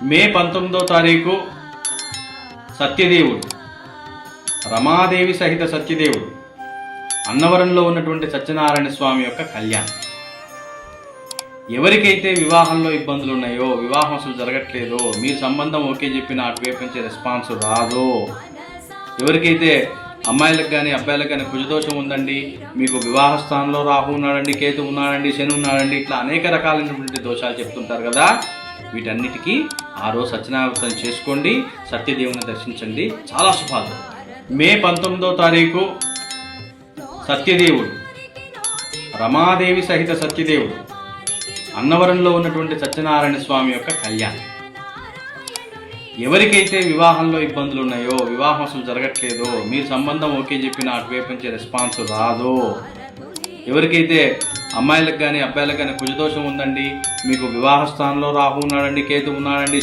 మే 19వ తారీఖు సత్యదేవుడు, రమాదేవి సహిత సత్యదేవుడు, అన్నవరంలో ఉన్నటువంటి సత్యనారాయణ స్వామి యొక్క కళ్యాణం. ఎవరికైతే వివాహంలో ఇబ్బందులు ఉన్నాయో, వివాహం అసలు జరగట్లేదో, మీ సంబంధం ఓకే చెప్పిన అటువైపు నుంచి రెస్పాన్స్ రాదో, ఎవరికైతే అమ్మాయిలకు కానీ అబ్బాయిలకు కానీ కుజదోషం ఉందండి, మీకు వివాహ స్థానంలో రాహు ఉన్నాడండి, కేతు ఉన్నాడండి, శని ఉన్నాడండి, ఇట్లా అనేక రకాలైనటువంటి దోషాలు చెప్తుంటారు కదా, వీటన్నిటికీ ఆ రోజు సత్యనారాయణ చేసుకోండి, సత్యదేవుని దర్శించండి, చాలా శుభాలు. మే 19వ తారీఖు సత్యదేవుడు, రమాదేవి సహిత సత్యదేవుడు, అన్నవరంలో ఉన్నటువంటి సత్యనారాయణ స్వామి యొక్క కళ్యాణం. ఎవరికైతే వివాహంలో ఇబ్బందులు ఉన్నాయో, వివాహం అసలు జరగట్లేదో, మీ సంబంధం ఓకే చెప్పిన అటువైపు నుంచి రెస్పాన్స్ రాదో, ఎవరికైతే అమ్మాయిలకు కానీ అబ్బాయిలకు కానీ కుజదోషం ఉందండి, మీకు వివాహ స్థానంలో రాహు ఉన్నాడండి, కేతు ఉన్నాడండి,